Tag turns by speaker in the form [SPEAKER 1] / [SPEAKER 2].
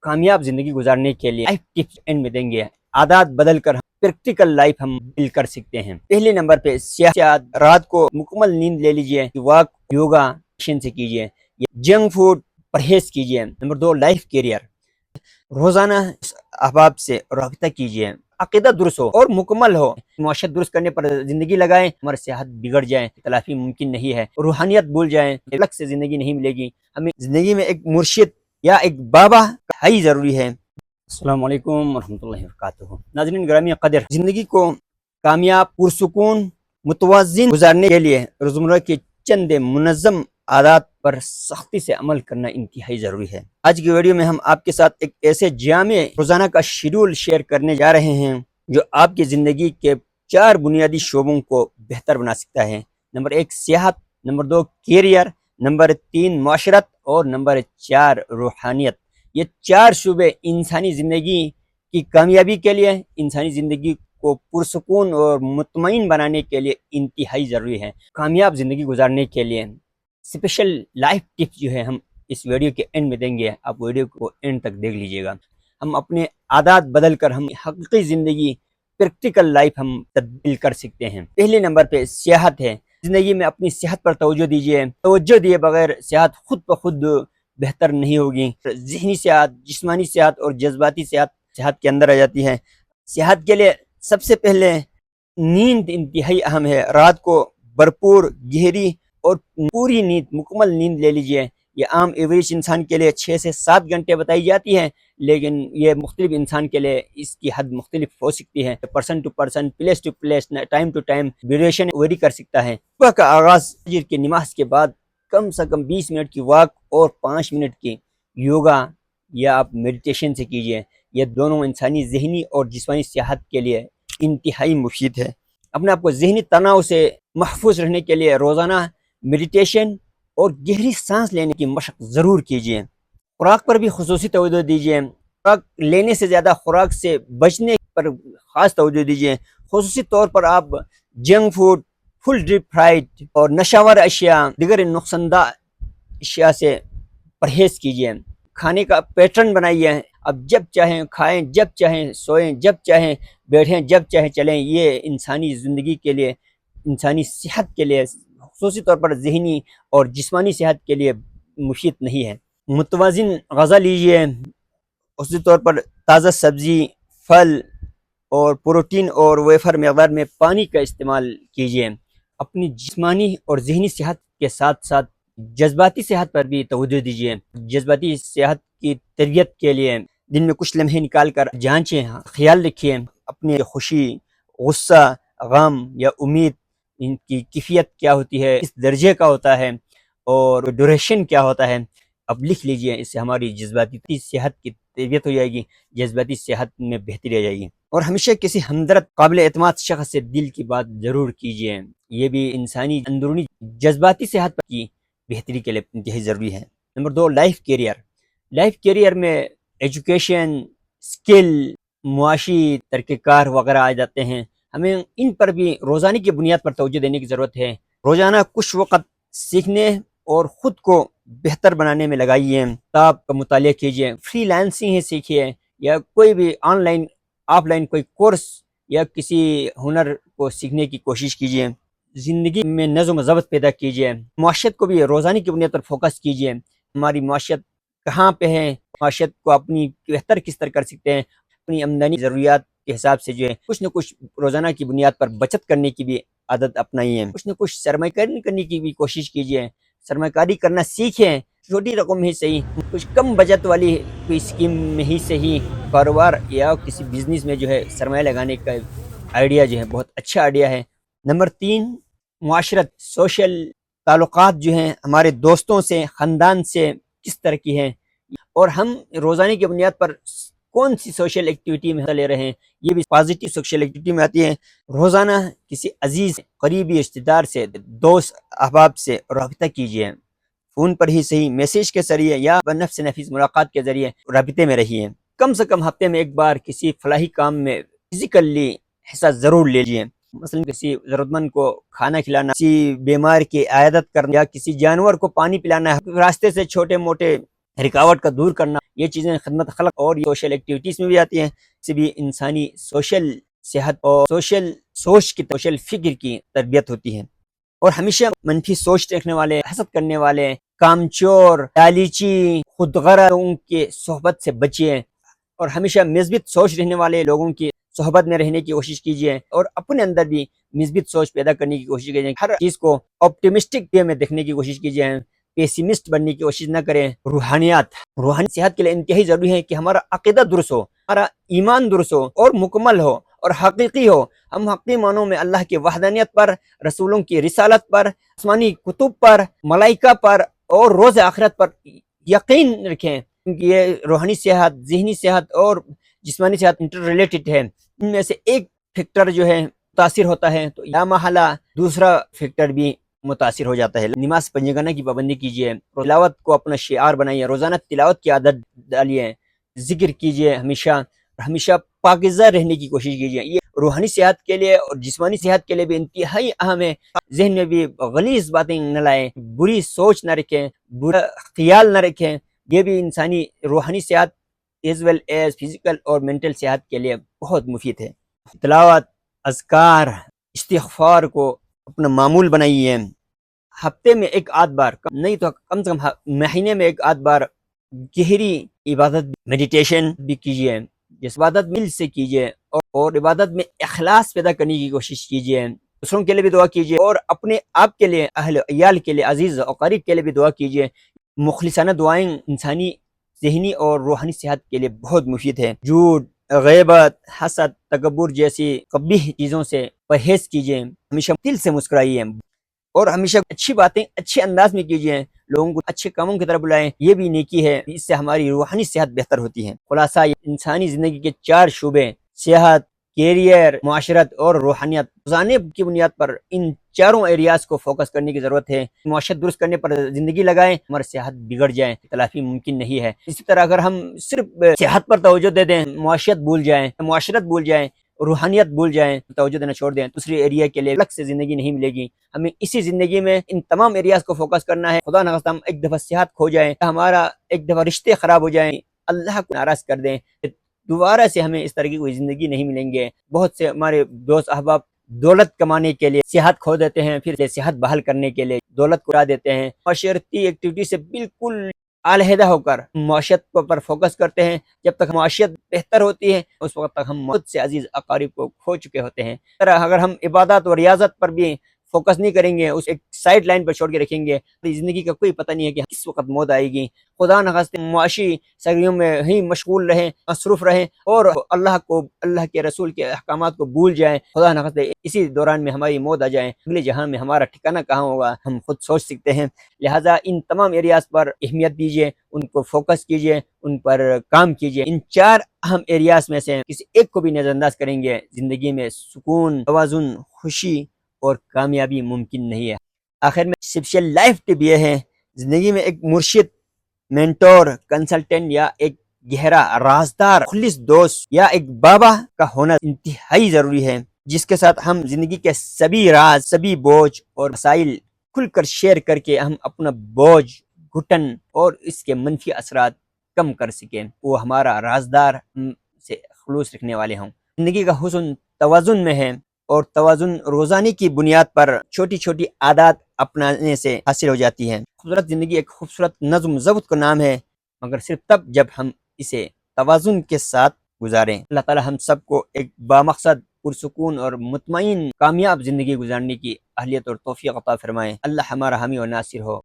[SPEAKER 1] کامیاب زندگی گزارنے کے لیے لائف ٹپس اینڈ میں دیں گے۔ عادات بدل کر پریکٹیکل لائف ہم بلڈ کر سکتے ہیں۔ پہلے نمبر پہ صحت، رات کو مکمل نیند لے لیجئے، واک، یوگا سے کیجئے، جنک فوڈ پرہیز کیجئے۔ نمبر 2 لائف کیریئر، روزانہ احباب سے رابطہ کیجئے، عقیدہ درست ہو اور مکمل ہو، معاشرت درست کرنے پر زندگی لگائیں، ہماری صحت بگڑ جائے تلافی ممکن نہیں ہے، روحانیت بھول جائیں، الگ سے زندگی نہیں ملے گی۔ ہمیں زندگی میں ایک مرشد یا ایک بابا ہی ضروری ہے۔ السلام علیکم ورحمۃ اللہ وبرکاتہ۔ ناظرین گرامی قدر، زندگی کو کامیاب، پرسکون، متوازن گزارنے کے لیے روزمرہ کے چند منظم عادات پر سختی سے عمل کرنا انتہائی ضروری ہے۔ آج کی ویڈیو میں ہم آپ کے ساتھ ایک ایسے جامع روزانہ کا شیڈول شیئر کرنے جا رہے ہیں جو آپ کی زندگی کے 4 بنیادی شعبوں کو بہتر بنا سکتا ہے۔ نمبر 1 صحت، نمبر 2 کیریئر، نمبر 3 معاشرت اور نمبر 4 روحانیت۔ یہ 4 شعبے انسانی زندگی کی کامیابی کے لیے، انسانی زندگی کو پرسکون اور مطمئن بنانے کے لیے انتہائی ضروری ہے۔ کامیاب زندگی گزارنے کے لیے اسپیشل لائف ٹپس جو ہے ہم اس ویڈیو کے اینڈ میں دیں گے، آپ ویڈیو کو اینڈ تک دیکھ لیجئے گا۔ ہم اپنے عادات بدل کر ہم حقیقی زندگی، پریکٹیکل لائف ہم تبدیل کر سکتے ہیں۔ پہلے نمبر پہ صحت ہے۔ زندگی میں اپنی صحت پر توجہ دیجئے، توجہ دیے بغیر صحت خود بخود بہتر نہیں ہوگی۔ ذہنی صحت، جسمانی صحت اور جذباتی صحت کے اندر آ جاتی ہے۔ صحت کے لیے سب سے پہلے نیند انتہائی اہم ہے۔ رات کو بھرپور، گہری اور پوری نیند، مکمل نیند لے لیجئے۔ یہ عام ایوریج انسان کے لیے 6 سے 7 گھنٹے بتائی جاتی ہے، لیکن یہ مختلف انسان کے لیے اس کی حد مختلف ہو سکتی ہے۔ Person to person, place to place, time to time duration vary کر سکتا ہے۔ صبح کا آغاز فجر کی نماز کے بعد کم سے کم 20 منٹ کی واک اور 5 منٹ کی یوگا یا آپ میڈیٹیشن سے کیجئے۔ یہ دونوں انسانی ذہنی اور جسمانی صحت کے لیے انتہائی مفید ہے۔ اپنے آپ کو ذہنی تناؤ سے محفوظ رہنے کے لیے روزانہ میڈیٹیشن اور گہری سانس لینے کی مشق ضرور کیجیے۔ خوراک پر بھی خصوصی توجہ دیجیے۔ خوراک لینے سے زیادہ خوراک سے بچنے پر خاص توجہ دیجیے۔ خصوصی طور پر آپ جنک فوڈ، فل ڈیپ فرائڈ اور نشاور اشیاء، دیگر نقصان دہ اشیاء سے پرہیز کیجیے۔ کھانے کا پیٹرن بنائیے، اب جب چاہیں کھائیں، جب چاہیں سوئیں، جب چاہیں بیٹھیں، جب چاہیں چلیں۔ یہ انسانی زندگی کے لیے، انسانی صحت کے لیے، خصوصی طور پر ذہنی اور جسمانی صحت کے لیے مفید نہیں ہے۔ متوازن غذا لیجیے، خصوصی طور پر تازہ سبزی، پھل اور پروٹین اور ویفر مقدار میں پانی کا استعمال کیجیے۔ اپنی جسمانی اور ذہنی صحت کے ساتھ ساتھ جذباتی صحت پر بھی توجہ دیجیے۔ جذباتی صحت کی تربیت کے لیے دن میں کچھ لمحے نکال کر جانچیں، خیال رکھیے اپنی خوشی، غصہ، غم یا امید، ان کی کیفیت کیا ہوتی ہے، اس درجے کا ہوتا ہے اور ڈوریشن کیا ہوتا ہے۔ اب لکھ لیجئے، اس سے ہماری جذباتی صحت کی تربیت ہو جائے گی، جذباتی صحت میں بہتری آ جائے گی۔ اور ہمیشہ کسی ہمدرد، قابل اعتماد شخص سے دل کی بات ضرور کیجئے۔ یہ بھی انسانی اندرونی جذباتی صحت کی بہتری کے لیے انتہائی ضروری ہے۔ Number 2 life career. Life career میں ایجوکیشن، اسکل، معاشی طریقہ کار وغیرہ آ جاتے ہیں۔ ہمیں ان پر بھی روزانہ کی بنیاد پر توجہ دینے کی ضرورت ہے۔ روزانہ کچھ وقت سیکھنے اور خود کو بہتر بنانے میں لگائیے۔ کتاب کا مطالعہ کیجیے، فری لانسنگ ہے سیکھیے، یا کوئی بھی آن لائن، آف لائن کوئی کورس یا کسی ہنر کو سیکھنے کی کوشش کیجیے۔ زندگی میں نظم و ضبط پیدا کیجیے۔ معاشرت کو بھی روزانہ کی بنیاد پر فوکس کیجیے۔ ہماری معاشرت کہاں پہ ہے، معاشرت کو اپنی بہتر کس طرح کر سکتے ہیں۔ اپنی آمدنی ضروریات کے حساب سے جو ہے کچھ نہ کچھ روزانہ کی بنیاد پر بچت کرنے کی بھی عادت اپنائیے۔ کچھ نہ کچھ سرمایہ کاری کرنے کی بھی کوشش کیجیے۔ سرمایہ کاری کرنا سیکھیں، چھوٹی رقم ہی صحیح، کچھ کم بجٹ والی کوئی اسکیم میں ہی صحیح، کاروبار یا کسی بزنس میں جو ہے سرمایہ لگانے کا آئیڈیا جو ہے بہت اچھا آئیڈیا ہے۔ نمبر 3 معاشرت، سوشل تعلقات جو ہیں ہمارے دوستوں سے، خاندان سے کس طرح کی ہیں، اور ہم روزانہ کی بنیاد پر کون سی سوشل ایکٹیویٹی میں لے رہے ہیں، یہ بھی پازیٹیو سوشل ایکٹیویٹی میں آتی ہے۔ روزانہ کسی عزیز، قریبی رشتہ دار سے، دوست احباب سے رابطہ کیجیے۔ فون پر ہی صحیح، میسیج کے ذریعے یا بنفس نفیس ملاقات کے ذریعے رابطے میں رہیے۔ کم سے کم ہفتے میں ایک بار کسی فلاحی کام میں فزیکلی حصہ ضرور لیجیے۔ مثلا کسی ضرورت مند کو کھانا کھلانا، کسی بیمار کی عیادت کرنا، یا کسی جانور کو پانی پلانا، راستے سے چھوٹے موٹے رکاوٹ کا دور کرنا، یہ چیزیں خدمت خلق اور سوشل ایکٹیویٹیز میں بھی آتی ہیں، اس سے بھی انسانی سوشل صحت اور سوشل سوچ کی سوشل فکر کی تربیت ہوتی ہے۔ اور ہمیشہ منفی سوچ رکھنے والے، حسد کرنے والے، کامچور، لالچی، خود غرض لوگوں کی صحبت سے بچیے، اور ہمیشہ مثبت سوچ رہنے والے لوگوں کی صحبت میں رہنے کی کوشش کیجیے، اور اپنے اندر بھی مثبت سوچ پیدا کرنے کی کوشش کیجیے۔ ہر چیز کو آپٹیمسٹک وے میں دیکھنے کی کوشش کیجیے، پیسیمسٹ بننے کی کوشش نہ کریں۔ روحانی صحت کے لیے انتہائی ضروری ہے کہ ہمارا عقیدہ درست ہو، ہمارا ایمان درست ہو اور مکمل ہو اور حقیقی ہو۔ ہم حقیقی معنوں میں اللہ کی وحدانیت پر، رسولوں کی رسالت پر، آسمانی کتب پر، ملائکہ پر اور روز آخرت پر یقین رکھیں، کیونکہ یہ روحانی صحت، ذہنی صحت اور جسمانی صحت انٹر ریلیٹڈ ہے۔ ان میں سے ایک فیکٹر جو ہے متاثر ہوتا ہے تو یا محالہ دوسرا فیکٹر بھی متاثر ہو جاتا ہے۔ نماز پنجگانہ کی پابندی کیجیے، تلاوت کو اپنا شعار بنائیے، روزانہ تلاوت کی عادت ڈالیے، ذکر کیجیے، ہمیشہ پاکیزہ رہنے کی کوشش کیجیے۔ یہ روحانی صحت کے لیے اور جسمانی صحت کے لیے بھی انتہائی اہم ہے۔ ذہن میں بھی غلیظ باتیں نہ لائیں، بری سوچ نہ رکھیں، برا خیال نہ رکھیں۔ یہ بھی انسانی روحانی صحت ایز ویل ایز فزیکل اور مینٹل صحت کے لیے بہت مفید ہے۔ تلاوت، اذکار، استغفار کو اپنا معمول بنائیے۔ ہفتے میں ایک آدھ بار، نہیں تو کم سے کم مہینے میں ایک آدھ بار گہری عبادت، میڈیٹیشن بھی کیجیے، جس عبادت دل سے کیجیے، اور عبادت میں اخلاص پیدا کرنے کی کوشش کیجیے۔ دوسروں کے لیے بھی دعا کیجیے اور اپنے آپ کے لیے، اہل و عیال کے لیے، عزیز و قریب کے لیے بھی دعا کیجیے۔ مخلصانہ دعائیں انسانی ذہنی اور روحانی صحت کے لیے بہت مفید ہے۔ جھوٹ، غیبت، حسد، تکبر جیسی قبیح چیزوں سے پرہیز کیجیے۔ ہمیشہ دل سے مسکرائیے اور ہمیشہ اچھی باتیں اچھے انداز میں کیجیے، لوگوں کو اچھے کاموں کی طرف بلائیں، یہ بھی نیکی ہے، اس سے ہماری روحانی صحت بہتر ہوتی ہے۔ خلاصہ، انسانی زندگی کے 4 شعبے، صحت، کیریئر، معاشرت اور روحانیت، روزانے کی بنیاد پر ان چاروں ایریاز کو فوکس کرنے کی ضرورت ہے۔ معاشرت درست کرنے پر زندگی لگائیں، ہماری صحت بگڑ جائے، تلافی ممکن نہیں ہے۔ اسی طرح اگر ہم صرف صحت پر توجہ دے دیں، معاشرت بھول جائیں، روحانیت بھول جائیں، توجہ دینا چھوڑ دیں، دوسری ایریا کے لیے الگ سے زندگی نہیں ملے گی۔ ہمیں اسی زندگی میں ان تمام ایریاز کو فوکس کرنا ہے۔ خدا نخواستہ ہم ایک دفعہ صحت کھو جائیں، ہمارا ایک دفعہ رشتے خراب ہو جائیں، اللہ کو ناراض کر دیں، دوبارہ سے ہمیں اس طرح کی کوئی زندگی نہیں ملیں گے۔ بہت سے ہمارے دوست احباب دولت کمانے کے لیے صحت کھو دیتے ہیں، پھر صحت بحال کرنے کے لیے دولت کو اڑا دیتے ہیں۔ معاشرتی ایکٹیویٹی سے بالکل علیحدہ ہو کر معاشرت پر فوکس کرتے ہیں۔ جب تک معاشرت بہتر ہوتی ہے اس وقت تک ہم بہت سے عزیز اقارب کو کھو چکے ہوتے ہیں۔ اگر ہم عبادت اور ریاضت پر بھی فوکس نہیں کریں گے، اس ایک سائڈ لائن پر چھوڑ کے رکھیں گے، زندگی کا کوئی پتہ نہیں ہے کہ کس وقت موت آئے گی۔ خدا نخواستہ معاشی سرگرمیوں میں ہی مشغول رہیں، مصروف رہیں اور اللہ کے رسول کے احکامات کو بھول جائیں۔ خدا نخواستہ اسی دوران میں ہماری موت آ جائے، اگلے جہان میں ہمارا ٹھکانہ کہاں ہوگا ہم خود سوچ سکتے ہیں۔ لہٰذا ان تمام ایریاز پر اہمیت دیجیے، ان کو فوکس کیجیے، ان پر کام کیجیے۔ ان 4 اہم ایریاز میں سے کسی ایک کو بھی نظر انداز کریں گے، زندگی میں سکون، توازن، خوشی اور کامیابی ممکن نہیں ہے۔ آخر میں اسپیشل لائف ٹپ یہ ہے، زندگی میں ایک مرشد، مینٹور، کنسلٹنٹ یا ایک گہرا رازدار خلص دوست یا ایک بابا کا ہونا انتہائی ضروری ہے، جس کے ساتھ ہم زندگی کے سبھی راز، سبھی بوجھ اور مسائل کھل کر شیئر کر کے ہم اپنا بوجھ، گھٹن اور اس کے منفی اثرات کم کر سکیں، وہ ہمارا رازدار ہم سے خلوص رکھنے والے ہوں۔ زندگی کا حسن توازن میں ہے، اور توازن روزانے کی بنیاد پر چھوٹی چھوٹی عادات اپنانے سے حاصل ہو جاتی ہے۔ خوبصورت زندگی ایک خوبصورت نظم و ضبط کا نام ہے، مگر صرف تب جب ہم اسے توازن کے ساتھ گزاریں۔ اللہ تعالی ہم سب کو ایک بامقصد، پرسکون اور مطمئن کامیاب زندگی گزارنے کی اہلیت اور توفیق عطا فرمائے۔ اللہ ہمارا حامی و ناصر ہو۔